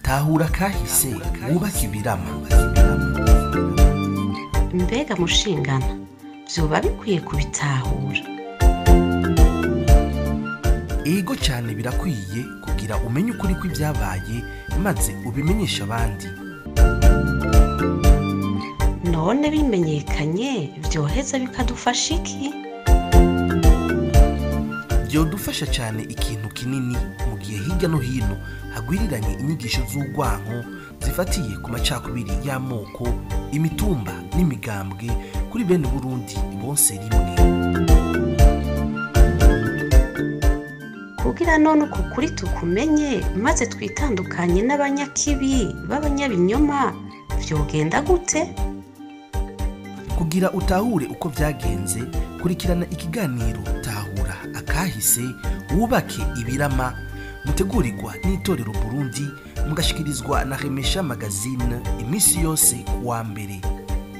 tahura kahise wubake ibirama. Mbega mushingana vyoba bikwiye kubitahura. Ego cyane birakwiye kugira umenye ukuri kw'ibyabaye maze ubimenyesha abandi. None bimenyekanye vyoheza bikadufasha iki? Byodufasha cyane ikintu kinini mu gihe hirya no hino hagwiriranye inyigisho z'urwanko zifatiye ku macakubiri y'amoko, imitumba n'imigambwe kuri bene Burundi bonse rimwe. Kugira none uko kuri tukumenye maze twitandukanye n'abanyakibi b'abanyabinyoma vyogenda gute? Kugira utahure uko vyagenze, kurikirana ikiganiro Tahura Akahise wubake ibirama, mutegurirwa n'itorero Burundi, mugashikirizwa na Remesha Magazine imisi yose kuwa mbere.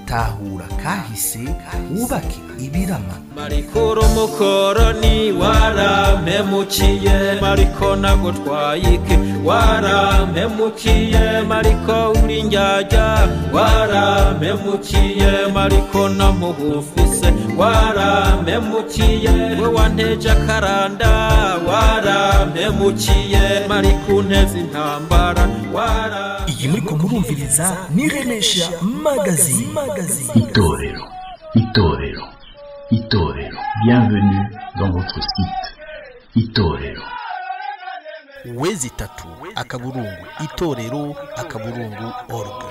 Tahura Kahise wubake ibirama. Marikuru mukoroni warampemukiye, mariko nagutwayike warampemukiye, mariko uri njyajya warampemukiye, mariko namuhufise warampemukiye, we wanteje akaranda warampemukiye, mariko nteze intambara Iyi muriko murumviriza ni Remesha Magazine. Itorero, Itorero, Itorero. Bienvenue dans votre site. Itorero. Wezi tatu akaburungu itorero akaburungu org.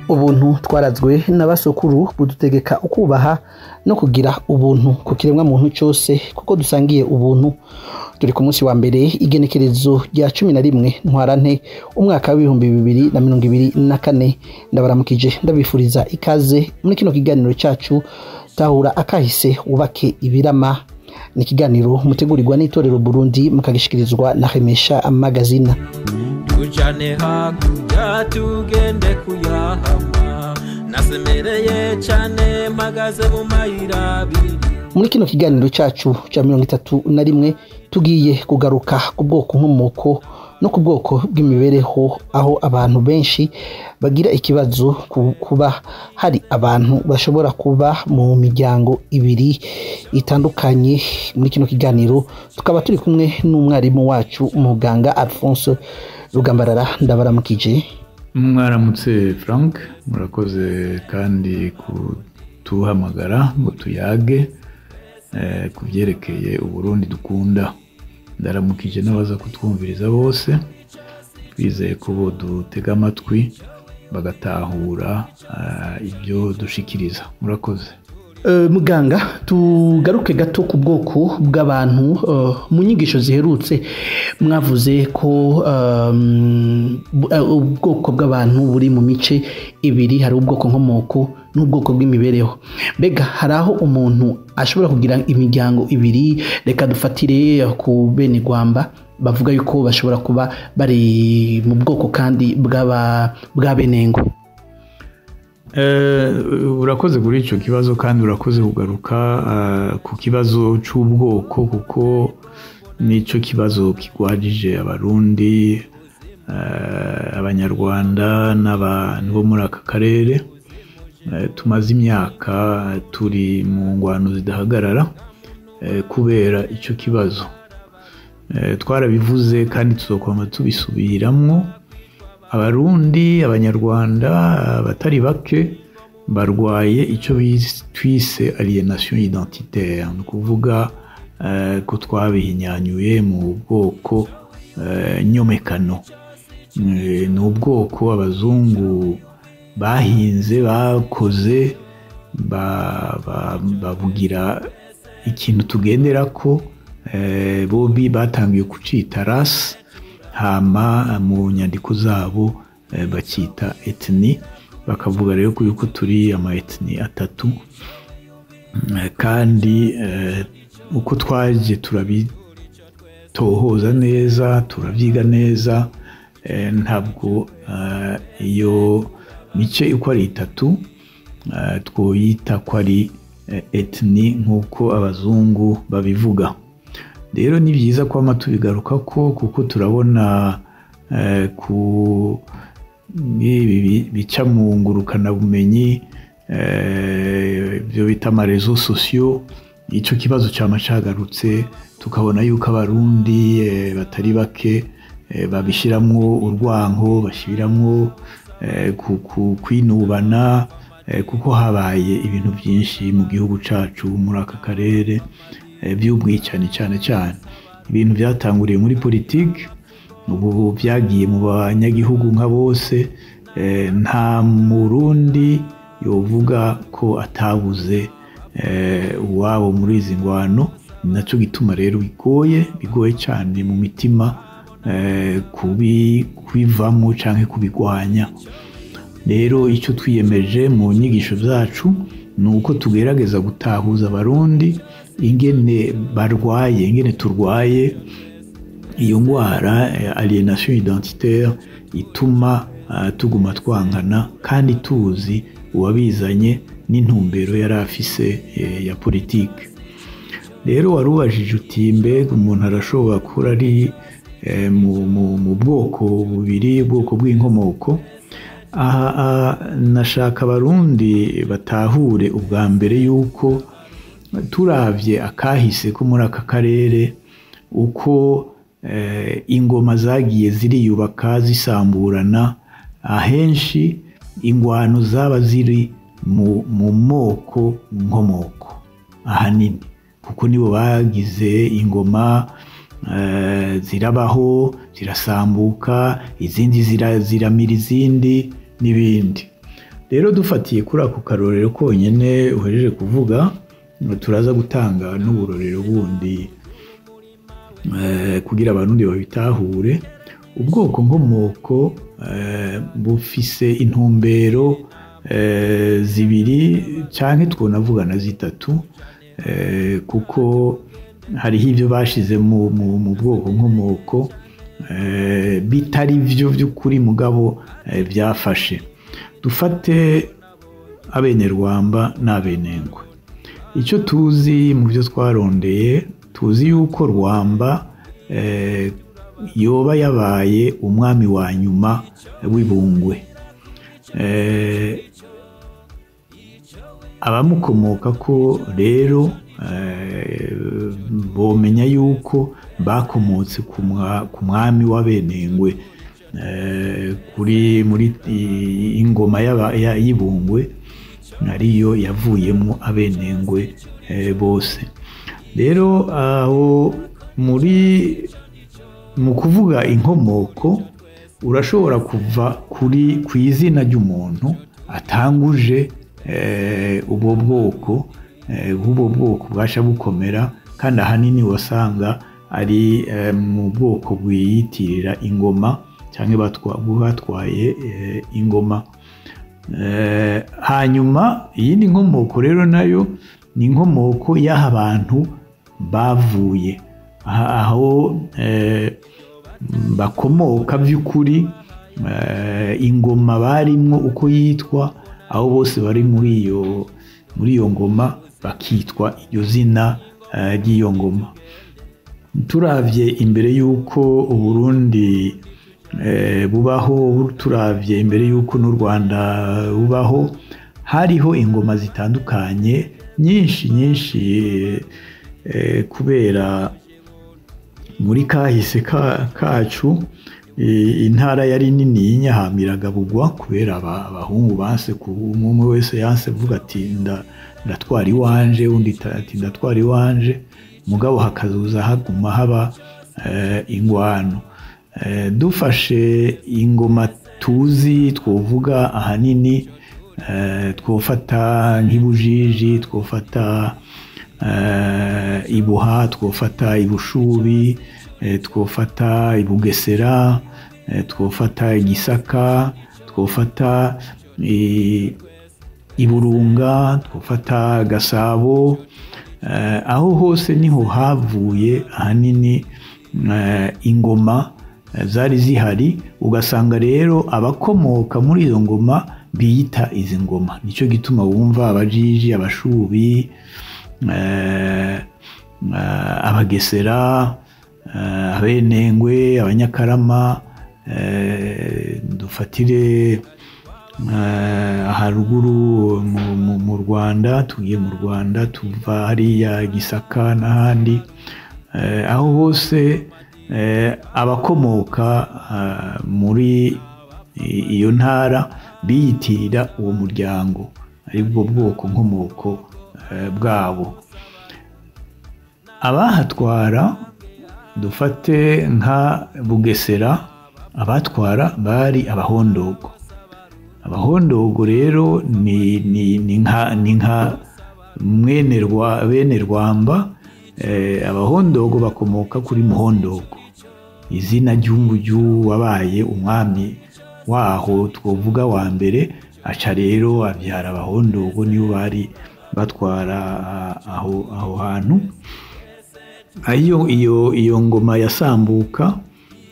Ubuntu twarazwe n'abasokuru budutegeka ukubaha no kugira ubuntu ku kiremwa muntu cyose kuko dusangiye ubuntu. Turi ku munsi wa mbere igenekerezo rya 11 ntwarante umwaka wa 2024. Ndabaramukije ndabifuriza ikaze muri kino kiganiro cyacu Tahura Akahise wubake ibirama. Ni ikiganiro mutegurirwa n'itorero Burundi mukagishikirizwa na Remesha Magazine. Tujane hakurya tugende kuyahama, nasemereye cyane mpagaze mu mayira abiri. Muri kino kiganiro cyacu cya 31 tugiye kugaruka ku bwoko nkomoko no ku bwoko bw'imibereho, aho abantu benshi bagira ikibazo kuba hari abantu bashobora kuba mu miryango ibiri itandukanye. Muri kino kiganiro tukaba turi kumwe n'umwarimu wacu umuganga Alphonse Rugambarara. Ndabaramukije. Mwaramutse Frank, murakoze kandi kutuhamagara ngo tuyage kuvyerekeye Uburundi dukunda. Ndaramukije n'abaza kutwumviriza bose, twizeye ko bo dutega amatwi bagatahura ibyo dushikiriza. Murakoze. Muganga, tugaruke gato ku bwoko bw'abantu. Mu nyigisho ziherutse mwavuze ko ubwoko bw'abantu buri mu mice ibiri, hari ubwoko nkomoko n'ubwoko bw'imibereho. Mbega hari aho umuntu ashobora kugira imiryango ibiri? Reka dufatire ku bene Gwamba bavuga yuko bashobora kuba bari mu bwoko kandi bwa Benengo. Urakoze kuri icyo kibazo kandi urakoze kugaruka ku kibazo cy'ubwoko, kuko nicyo kibazo kigwajije abarundi, abanyarwanda n'abantu bo muri aka karere. Tumaze imyaka turi mu ngwano zidahagarara kubera icyo kibazo. Twarabivuze kandi tuzokwama tubisubiramwo. Abarundi, abanyarwanda batari bake barwaye icyo twise alienation identitaire, ni kuvuga ko twabihinyanyuye mu bwoko nyomekano. Ni ubwoko abazungu bahinze, bakoze, babugira ikintu tugendera ko, bobi batangiye kucita race, hama mu nyandiko zabo bakita ethnie, bakavuga rero ko turi ama ethnie atatu. kandi uko twaje turabitohoza neza turabyiga neza, ntabwo iyo mice uko ari itatu twoyita ko ari etni nk'uko abazungu babivuga. Rero ni byiza ko tubigaruka kuko turabona ku bica mu ngurukanabumenyi byo bita amarezo sosiyo, icyo kibazo cyama cyagarutse, tukabona yuko abarundi batari bake babishyiramo urwango, bashyiramo kwinubana, kuko habaye ibintu byinshi mu gihugu cyacu muri aka karere by'ubwicanyi cyane cyane. Ibintu byatanguriye muri politiki, ubu byagiye mu banyagihugu nka bose. Nta murundi yovuga ko atabuze uwabo muri izi ngwano. Ni nacyo gituma rero bigoye cyane mu mitima kubivamo cyangwa kubigwanya. Rero icyo twiyemeje mu nyigisho zacu ni uko tugerageza gutahuza abarundi ingene barwaye, ingene turwaye iyo ndwara alienation identitaire ituma tuguma twangana, kandi tuzi uwabizanye n'intumbero yari afise ya politiki. Rero warubajije uti mbega umuntu arashobora kuba ari mu bwoko bubiri, ubwoko bw'inkomoko. Aha nashaka abarundi batahure ubwa mbere yuko turavye akahise ko muri aka karere uko ingoma zagiye ziriyubaka zisamburana, ahenshi ingwano zaba ziri mu moko nkomoko ahanini, kuko nibo bagize ingoma, zirabaho zirasambuka, izindi ziramira izindi n'ibindi. Rero dufatiye kuri ako karorero konyine uhejeje kuvuga, turaza gutanga n'uburorero bundi kugira abarundi babitahure. Ubwoko nkomoko bufise intumbero zibiri canke twonavuga na zitatu, kuko hariho ibyo bashize mu bwoko nkomoko bitari byo by'ukuri mugabo byafashe. Dufate abenerwamba n'abenengwe. Icyo tuzi mu byo twarondeye, tuzi yuko Rwamba yoba yabaye umwami wa nyuma w'Ibungwe. Abamukomoka ko rero bomenya yuko bakomotse ku mwami w'Abenengwe, muri ingoma y'Ibungwe ariyo yavuyemo Abenengwe bose. Rero aho mu kuvuga inkomoko urashobora kuva ku izina ry'umuntu atanguje ubwo bwoko bwasha bukomera, kandi ahanini wasanga ari mu bwoko bwiyitirira ingoma cyangwa batwaye ingoma. Hanyuma iyindi nkomoko rero nayo ni inkomoko y'aho abantu bavuye, aho bakomoka by'ukuri, ingoma barimwo uko yitwa, aho bose bari muri iyo ngoma bakitwa iryo zina ry'iyo ngoma. Turavye imbere y'uko Uburundi bubaho, turavye imbere y'uko n'u Rwanda bubaho, hariho ingoma zitandukanye nyinshi, kubera muri kahise kacu intara yari nini y'inyahamiraga bugwa, kubera abahungu banse umwe wese yanse vuga ati ndatwara iwanje, undi ati ndatwara iwanje, mugabo hakazuza haguma haba ingwano. Dufashe ingoma tuzi twovuga ahanini, twofata nk'Ibujiji, twofata Ibuha, twofata Ibushubi, twofata Ibugesera, twofata Gisaka, twofata Iburunga, twofata Gasabo, aho hose niho havuye ahanini ingoma zari zihari, ugasanga rero abakomoka muri izo ngoma biyita izi ngoma. Nicyo gituma wumva abajiji, abashubi, abagesera, abenengwe, abanyakarama, dufatire haruguru mu Rwanda, tugiye mu Rwanda tuva hariya Gisaka n'ahandi, aho hose abakomoka muri iyo ntara biyitirira uwo muryango, aribwo bwoko nkomoko bwabo. Abahatwara dufate nka Bugesera, abatwara bari abahondogo. Abahondogo rero ni nka bene Rwamba. Abahondogo bakomoka kuri Muhondogo, izina ry'umuju wabaye umwami waho twovuga wa mbere, aca rero abyara abahondogo, nibo bari batwara aho hantu. Iyo ngoma yasambuka,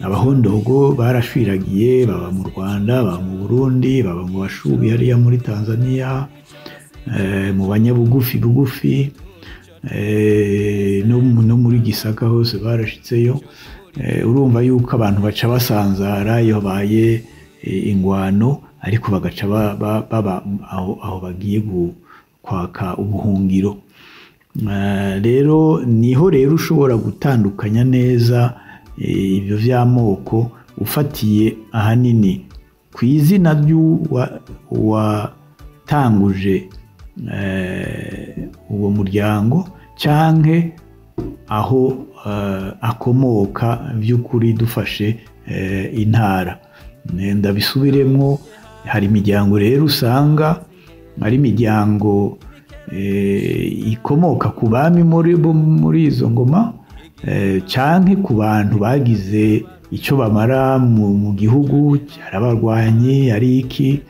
abahondogo barashwiragiye, baba mu Rwanda, baba mu Burundi, baba mu bashubi hariya muri Tanzania, mu banyabugufi bugufi, no muri Gisaka hose barashitseyo. Urumva yuko abantu baca basanzara iyo baye ingwano, ariko bagaca baba aho bagiye kwaka ubuhungiro. Rero niho rero ushobora gutandukanya neza ibyo vy'amoko ufatiye ahanini ku izina ry'uwatanguje uwo muryango, canke aho akomoka by'ukuri. Dufashe intara, ndabisubiremwo, hari imiryango rero usanga ari imiryango ikomoka ku bami muri izo ngoma, canke ku bantu bagize icyo bamara mu gihugu, ari abarwanyi, ari iki,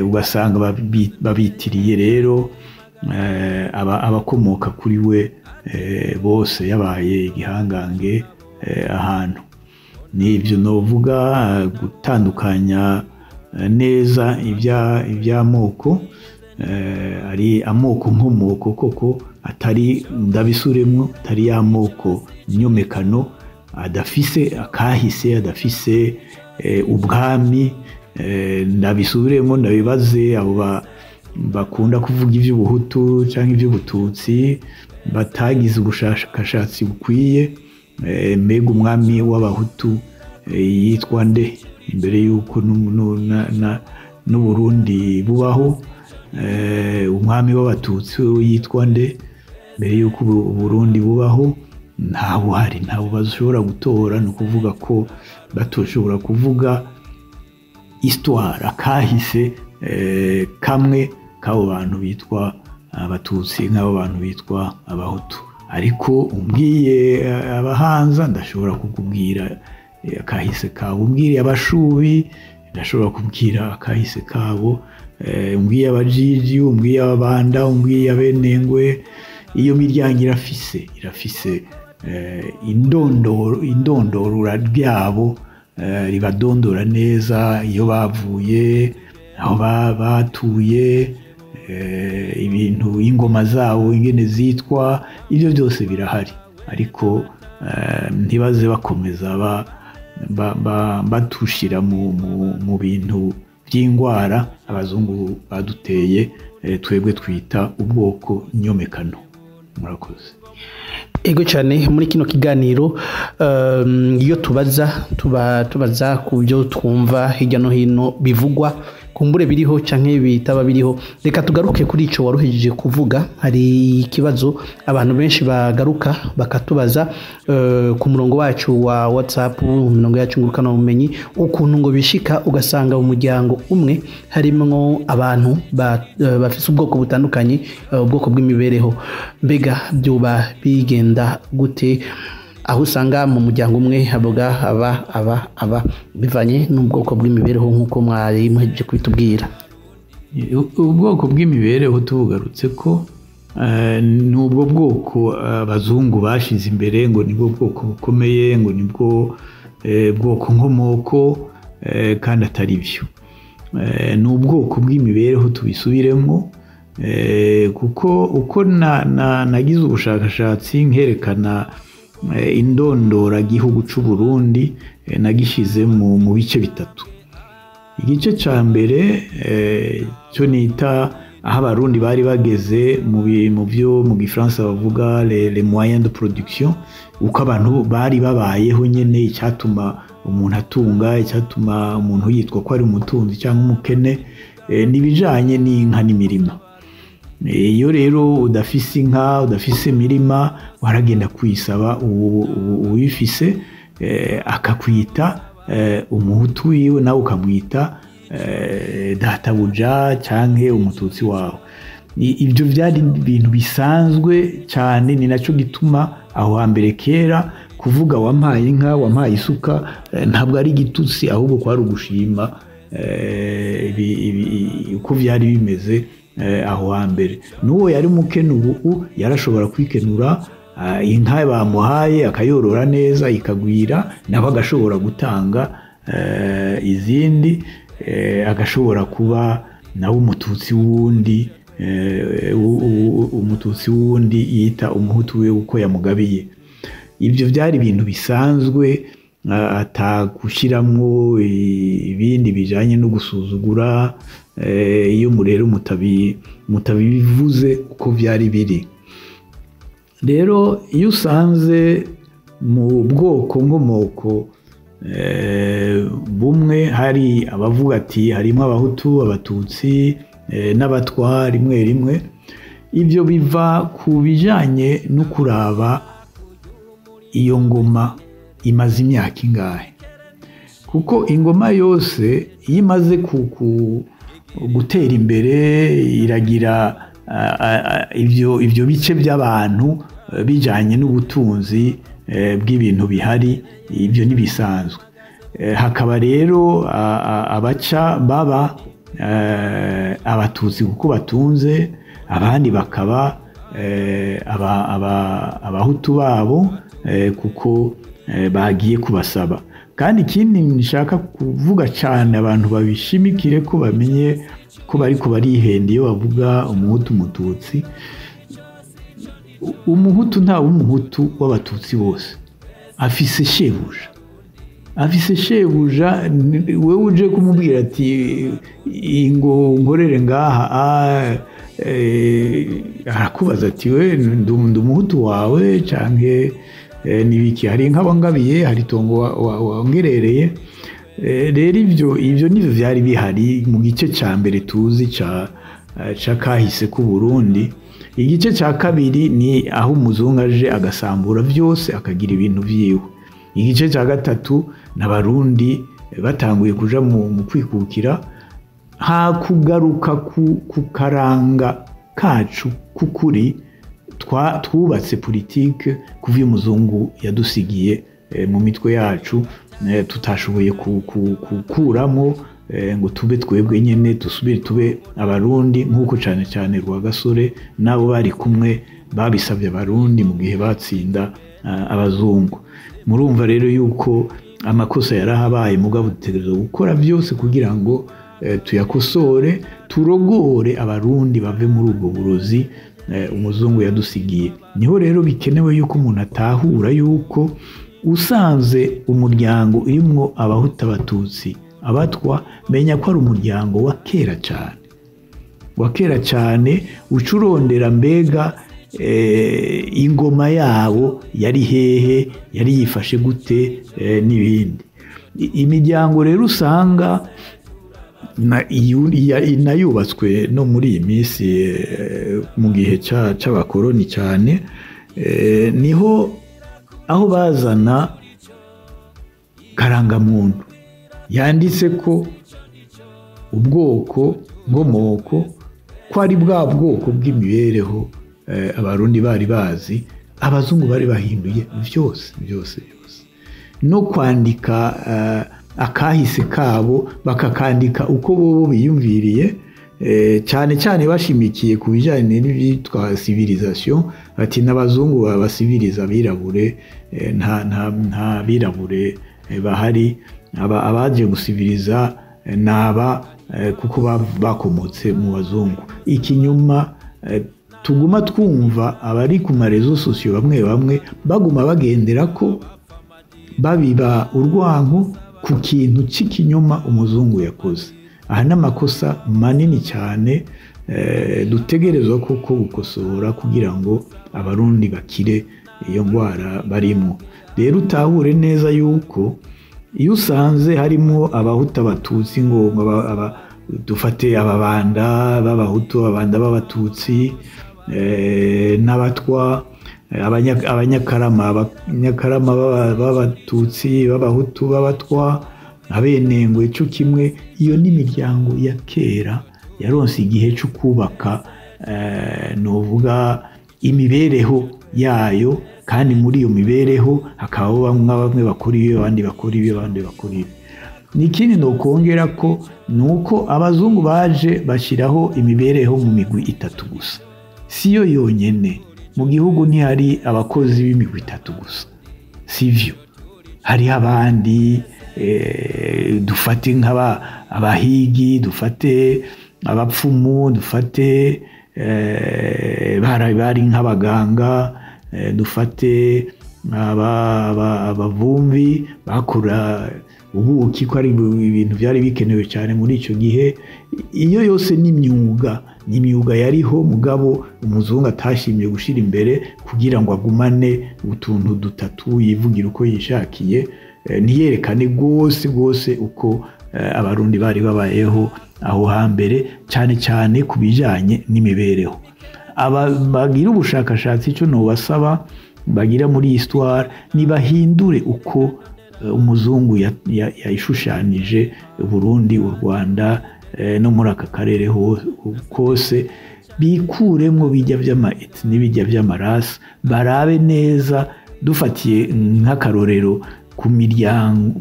ugasanga babitiriye rero abakomoka kuri we bose, yabaye igihangange ahantu. Nibyo novuga gutandukanya neza iby'amoko, ari amoko nkomoko koko, atari ndabisuremwo, atari y'amoko nyomekano, adafise akahise, adafise ubwami. Ndabisubiremo, ndabibaze abo bakunda kuvuga iby'ubuhutu cyangwa iby'ubututsi, batagize ubushakashatsi bukwiye. Mbega umwami w'abahutu yitwa nde imbere y'uko n'Uburundi bubaho? Umwami w'abatutsi yitwa nde mbere y'uko Uburundi bubaho? Ntabuhari, ntabwo bashobora gutora. Ni ukuvuga ko batoshobora kuvuga histoire, akahise kamwe k'abo bantu bitwa abatutsi nk'abo bantu bitwa abahutu. Ariko umbwiye abahanza, ndashobora kukubwira akahise kabo. Umbwiye abashubi, ndashobora kubwira akahise kabo. Umbwiye abajiji, umbwiye ababanda, umbwiye abenengwe. Iyo miryango irafise indondorura ryabo, ribadondora neza iyo bavuye, aho batuye, ibintu, ingoma zabo ingene zitwa, ibyo byose birahari. Ariko ntibaze bakomeza batushira mu bintu by'indwara abazungu baduteye, twebwe twita ubwoko nyomekano. Murakoze. Ego cyane. Muri kino kiganiro iyo tubaza ku byo twumva hirya no hino bivugwa, kumbure biriho canke bitaba biriho, reka tugaruke kuri ico waruhejeje kuvuga. Hari ikibazo abantu benshi bagaruka bakatubaza ku murongo wacu wa WhatsApp, umurongo yacu ngurukana ubumenyi, ukuntu ngo bishika ugasanga mu muryango umwe harimo abantu bafise ubwoko butandukanye, ubwoko bw'imibereho. Mbega byoba bigenda gute aho usanga mu muryango umwe havuga aba bivanye n'ubwoko bw'imibereho nk'uko mwari muhejeje kubitubwira? ubwoko bw'imibereho tubugarutse ko ni ubwo bwoko abazungu bashize imbere ngo nibwo bwoko bukomeye, ngo nibwo bwoko nkomoko, kandi atari byo. Ni ubwoko bw'imibereho tubisubiremo, kuko uko nagize ubushakashatsi nkerekana indondoragihugu cy'u Burundi, nagishyize mu bice bitatu. Igice cya mbere cyo nita aho abarundi bari bageze mu byo mu gifaransa bavuga les moyens de production, uko abantu bari babayeho nyine, icyatuma umuntu atunga, icyatuma umuntu yitwa ko ari umutunzi cyangwa umukene, n'ibijyanye n'inka n'imirima. Iyo rero udafise inka, udafise imirima, waragenda kwisaba uwifise akakwita umuhutu wiwe, nawe ukamwita databuja cyangwa umututsi wawe. Ibyo byari ibintu bisanzwe cyane, ni nacyo gituma aho hambere kera kuvuga wampaye inka, wampaye isuka, ntabwo ari igitutsi, ahubwo kwari ugushima uko byari bimeze aho hambere. N'uwo yari mukene ubu yarashobora kwikenura, inka bamuhaye akayorora neza ikagwira, nawe agashobora gutanga izindi, agashobora kuba nawe umututsi wundi yita umuhutu we uko yamugabiye. Ibyo byari ibintu bisanzwe, atagushyiramo ibindi bijyanye no gusuzugura, iyo rero mutabivuze uko byari biri. Rero iyo usanze mu bwoko nkomoko bumwe hari abavuga ati harimo abahutu, abatutsi n'abatwa rimwe rimwe, ibyo biva ku bijyanye no kuraba iyo ngoma imaze imyaka ingahe. Kuko ingoma yose iyo imaze gutera imbere, iragira ibyo bice by'abantu bijyanye n'ubutunzi bw'ibintu bihari, ibyo ntibisanzwe. Hakaba rero abaca baba abatutsi kuko batunze, abandi bakaba abahutu babo kuko bagiye kubasaba. Kandi ikindi nshaka kuvuga cyane, abantu babishimikire ko bamenye ko bari barihenda iyo bavuga umuhutu umututsi. Umuhutu ntawe umuhutu w'abatutsi bose, afise shebuja. Wewe uje kumubwira ati ngo ngorere ngaha, arakubaza ati we ndi umuhutu wawe cyangwa nibiki, hari inka wangabiye, hari itongo wangerereye. Rero ibyo nibyo byari bihari mu gice cya mbere tuzi cya kahise k'u Burundi. Igice cya kabiri ni aho umuzungu aje agasambura byose, akagira ibintu byiwe. Igice cya gatatu n'abarundi batanguye kuja mu kwikukira, hakugaruka ku karanga kacu k'ukuri, twubatse politike kuva iyo umuzungu yadusigiye mu mitwe yacu, tutashoboye kukuramo ngo tube twebwe nyine dusubire tube abarundi, nk'uko cyane cyane Rwagasore nabo bari kumwe babisabye abarundi mu gihe batsinda abazungu. Murumva rero yuko amakosa yarahabaye, mugabo dutegerezwa gukora byose kugira ngo tuyakosore, turogore abarundi bave muri ubwo burozi umuzungu yadusigiye. Niho rero bikenewe yuko umuntu atahura yuko usanze umuryango urimo abahutu, abatutsi, abatwa, menya ko ari umuryango wa kera cyane, ucurondera mbega ingoma yabo yari hehe, yari yifashe gute, n'ibindi. Imiryango rero usanga inayubatswe no muri iyi minsi mu gihe cy'abakoroni cyane, niho aho bazana karangamuntu yanditse ko ubwoko nkomoko ko ari bwa bwoko bw'imibereho abarundi bari bazi, abazungu bari bahinduye byose. No kwandika akahise kabo bakakandika uko bobo biyumviriye, cyane cyane bashimikiye ku bijyanye n'ibyitwa civilisation, ati n'abazungu babasiviriza abirabure, nta birabure bahari, abaje gusiviriza naba kuko bakomotse mu bazungu. Ikinyuma tuguma twumva abari ku marezo sosiyo bamwe baguma bagendera ko babiba urwango ku kintu cy'ikinyoma umuzungu yakoze. Aha n'amakosa manini cyane dutegerezwa koko gukosora kugira ngo abarundi bakire iyo ndwara barimo. Rero utahure neza yuko iyo usanze harimo abahuta abatutsi, ngo dufate ababanda b'abahutu, ababanda b'abatutsi, n'abatwa, abanyakarama b'abatutsi, b'abahutu, b'abatwa, abenengwe cyo kimwe. Iyo n'imiryango ya kera yaronse igihe cyo kubaka novuga imibereho yayo, kandi muri iyo mibereho hakaba bamwe bakora ibi, abandi bakora ibi, abandi bakora ibi. N'ikindi nokongera ko nuko abazungu baje bashyiraho imibereho mu migwi itatu gusa. Siyo yonyene, mu gihugu ntihari abakozi b'imigwi itatu gusa, sivyo. Hari abandi dufate abahigi, dufate abapfumu, dufate bari nk'abaganga, dufate abavumbi bakora ubuki, ko ari ibintu byari bikenewe cyane muri icyo gihe. Iyo yose n'imyuga yariho, mugabo umuzungu atashimye gushyira imbere kugira ngo agumane utuntu dutatu yivugira uko yishakiye, ntiyerekane rwose uko abarundi bari babayeho aho hambere, cyane cyane ku bijyanye n'imibereho. Bagira ubushakashatsi, icyo nobasaba bagira muri histoire, nibahindure uko umuzungu yayishushanije Burundi, u Rwanda no muri aka karere kose, bikuremo bijya by'amaetni n'ibijya by'amarasi, barabe neza. Dufatiye nk'akarorero ku miryango,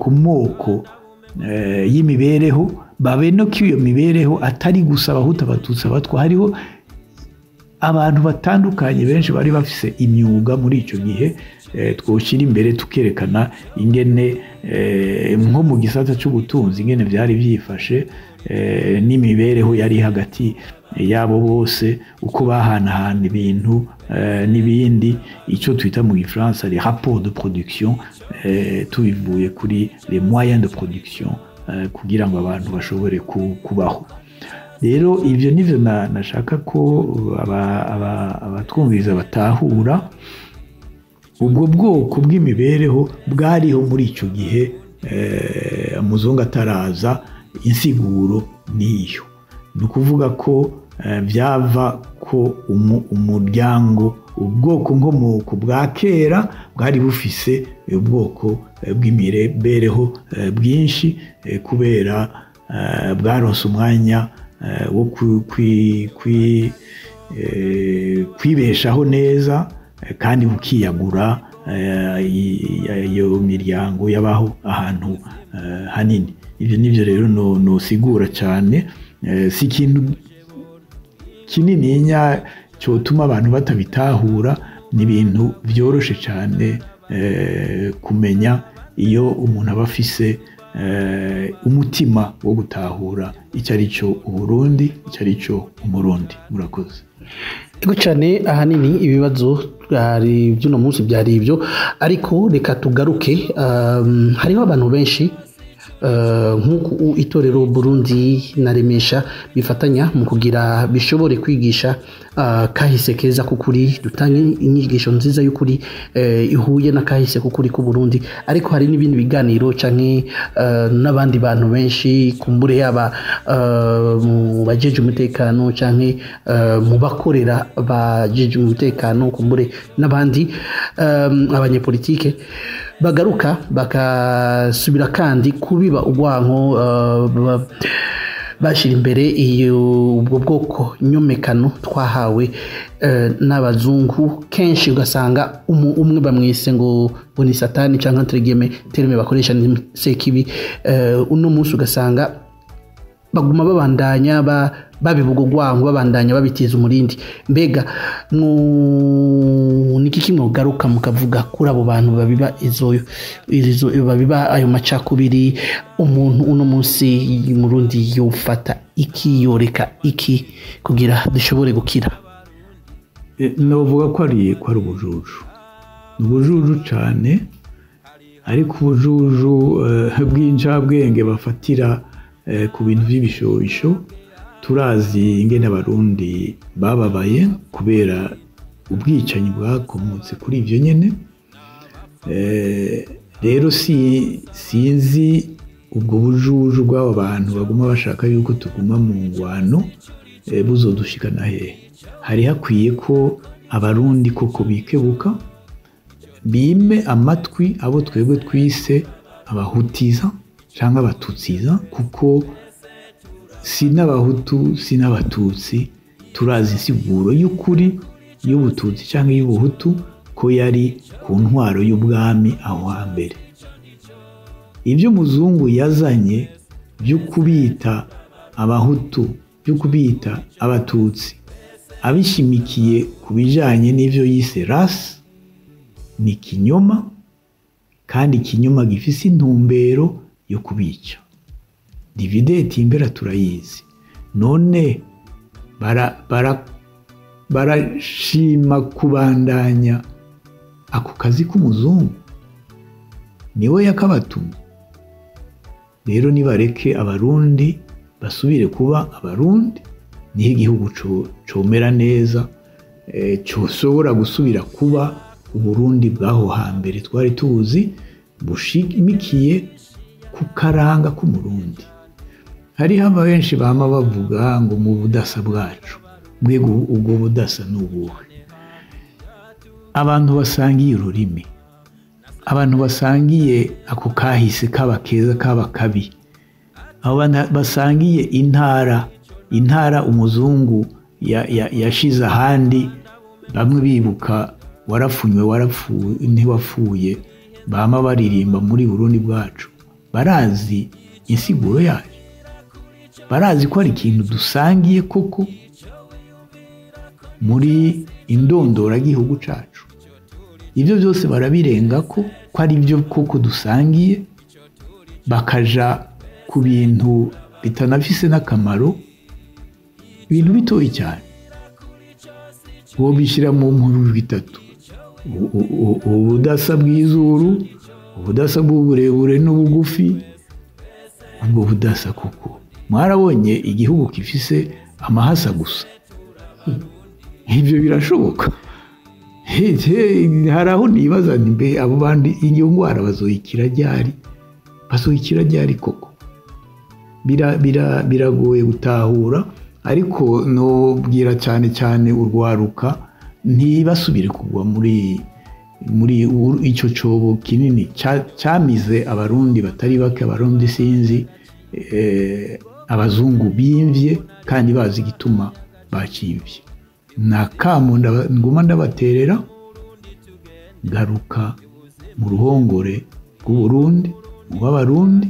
ku moko y'imibereho, babe no ko iyo mibereho atari gusa abahuta, abatutsi, abatwa, hariho abantu batandukanye benshi bari bafise imyuga muri icyo gihe. Twoshyira imbere tukerekana ingene nko mu gisata cy'ubutunzi ingene byari byifashe, n'imibereho yari hagati yabo bose, uko bahanahana ibintu n'ibindi, icyo twita mu Gifaransa les rapports de production, tubivuye kuri les moyens de production, kugira ngo abantu bashobore kubaho. Rero ibyo nivyo nashaka ko abatwumviriza batahura. Ubwo bwoko bw'imibereho bwariho muri icyo gihe, umuzungu ataraza, insiguro niyo. Ni ukuvuga ko byava ko umuryango, ubwoko nkomoko bwa kera bwari bufise ubwoko bw'imibereho bwinshi, kubera bwaronse umwanya wo kwibeshaho neza, kandi bukiyagura iyo miryango yabaho ahantu hanini. Ibyo nivyo rero nosigura cyane, si ikintu kinininya cyotuma abantu batabitahura. Ni ibintu byoroshe cyane kumenya iyo umuntu aba afise umutima wo gutahura icyo ari cyo Uburundi, icyo ari cyo Umurundi. Murakoze. Ego cyane, ahanini ibibazo byari by'uno munsi byari ibyo, ariko reka tugaruke. Hariho abantu benshi nk'uko itorero Burundi na Remesha bifatanya mu kugira bishobore kwigisha kahise keza k'ukuri, dutange inyigisho nziza y'ukuri ihuye na kahise k'ukuri ku Burundi. Ariko hari n'ibindi biganiro canke n'abandi bantu benshi, kumbure yaba mu bajeje umutekano canke mu bakorera bajeje umutekano, kumbure n'abandi abanyepolitike, bagaruka bakasubira kandi kubiba urwanko, bashira imbere ubwo bwoko nyomekano twahawe n'abazungu. Kenshi ugasanga umwe bamwise ngo ni satani cyangwa terme bakoresha ni sekibi. Uno munsi ugasanga baguma babandanya babivuga urwango babandanya babitiza umurindi. Mbega niki kimwe ugaruka mukavuga kuri abo bantu babiba babiba ayo macakubiri, umuntu uno munsi Murundi yofata iki, yoreka iki kugira dushobore gukira? Novuga ko ari ubujuju cyane, ariko ubujuju bw'incabwenge bafatira ku bintu by'ibishobisho. Turazi ingene abarundi bababaye kubera ubwicanyi bwakomotse kuri ivyo nyene. Rero sinzi ubwo bujuju bw'abo bantu baguma bashaka yuko tuguma mu ngwano buzodushikana hehe. Hari hakwiye ko abarundi koko bikebuka, bime amatwi abo twebwe twise abahutiza canke abatutsiza, kuko si n'abahutu si n'abatutsi. Turazi insiguro y'ukuri y'ubututsi canke y'ubuhutu ko yari ku ntwaro y'ubwami aho hambere. Ibyo muzungu yazanye byo kubita abahutu, byo kubita abatutsi, abishimikiye ku bijanye n'ivyo yise race, ni kinyoma, kandi ikinyoma gifise intumbero yo kubica. Divide et impera turayizi. None barashima kubandanya ako kazi k'umuzungu, niwe yakabatuma. Rero nibareke abarundi basubire kuba abarundi, niho igihugu comera neza, coshobora gusubira kuba Uburundi bwaho hambere twari tuzi, bushimikiye ku karanga k'umurundi. Hariho benshi bama bavuga ngo mu budasa bwacu. Mbega ubwo budasa n'ubuhe? Abantu basangiye ururimi, abantu basangiye ako kahise kaba keza kaba kabi, abantu basangiye intara umuzungu yashize ahandi, bamwe bibuka warapfuye ntiwapfuye, bama baririmba muri Burundi bwacu. Barazi insiguro yayo, barazi ko ari ikintu dusangiye koko muri indondora gihugu cacu. Ibyo byose barabirenga ko ari byo koko dusangiye, bakaja ku bintu bitanafise n'akamaro, ibintu bitoyi cyane. Uwo bishira mu nkuru bitatu: ubudasa bw'izuru, ubudasa bw'uburebure n'ubugufi. Ubwo budasa koko mwarabonye igihugu kifise amahasa gusa? Ibyo birashoboka? Hari aho nibaza mbe abo bandi iyo ngwara bazoyikira ryari koko? Biragoye gutahura, ariko nobwira cyane urwaruka ntibasubire kugwa muri icyo cobo kinini cyamize abarundi batari bake. Abarundi sinzi abazungu bimvye kandi bazi igituma bakimvye. Nakamu nguma ndabaterera, garuka mu ruhongore rw'Uburundi, mu b'abarundi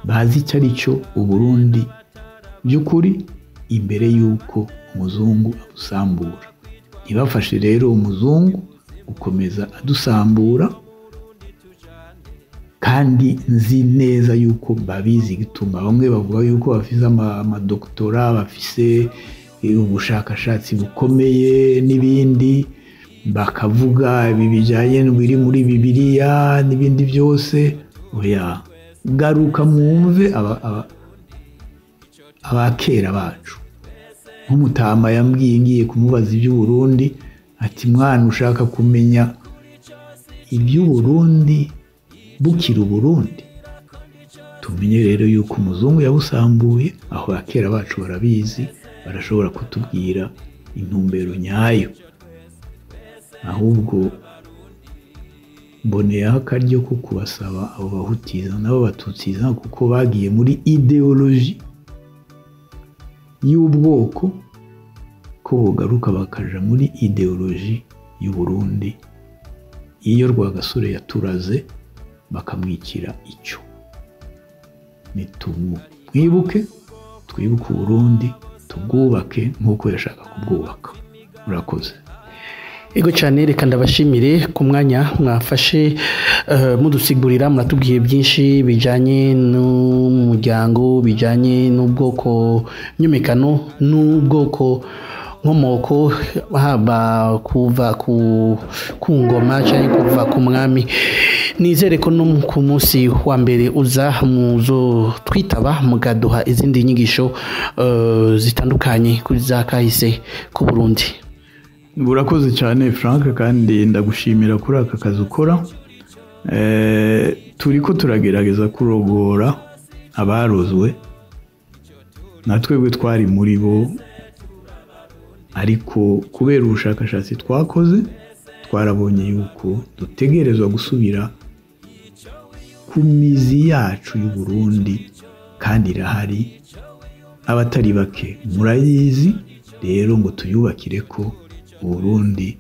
bazi icyo ari cyo Uburundi by'ukuri, imbere y'uko umuzungu abusambura. Ntibafashe rero umuzungu gukomeza adusambura, kandi nzi neza yuko babizi igituma. Bamwe bavuga yuko bafise amadoktora, bafise ubushakashatsi bukomeye n'ibindi, bakavuga ibi bijanye n'ibiri muri Bibiliya n'ibindi byose. Oya, garuka mwumve abakera bacu. Nk'umutama yambwiye ngiye kumubaza iby'Uburundi, ati mwana ushaka kumenya iby'Uburundi bukira Uburundi, tumenye rero yuko umuzungu yabusambuye. Aho abakera bacu barabizi, barashobora kutubwira intumbero nyayo. Ahubwo mboneyeho akaryo ko kubasaba abo bahutiza nabo batutsiza, kuko bagiye muri ideoloji y'ubwoko, ko bogaruka bakaja muri ideoloji y'Uburundi. Iyo Rwagasore yaturaze bakamwikira icyo, tumwibuke twibuke Burundi tubwubake nk'uko yashaka kubwubaka. Murakoze. Ego cyane, reka ndabashimire ku mwanya mwafashe mudusigurira, muratubwiye byinshi bijanye n'umuryango, bijanye n'ubwoko nyumikano, n'ubwoko nkomoko, haba kuva ku ngoma cyangwa kuva ku mwami. Nizere ko no ku munsi wa mbere uza muzo twitaba mugaduha izindi nyigisho zitandukanye kuri za kahise ku Burundi. Burakoze cyane Frank, kandi ndagushimira kuri aka kazi ukora. Turiko turagerageza kurogora abarozwe, natwebwe twari muri bo, ariko kubera ubushakashatsi twakoze twarabonye yuko dutegerezwa gusubira ku mizi yacu y'u Burundi, kandi irahari, abatari bake murayizi. Rero ngo tuyubakire ko Burundi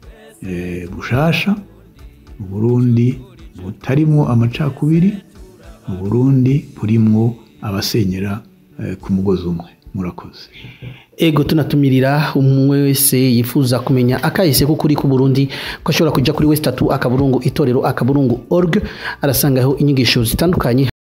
bushasha, Burundi butarimo amacakubiri, Burundi burimwo abasenyera ku mugozi umwe. Murakoze. Ego tunatumirira umwe wese yifuza kumenya akahise k'ukuri ku Burundi ko ashobora kujya kuri West 3 akaburungu itorero akaburungu org, arasangaho inyigisho zitandukanye.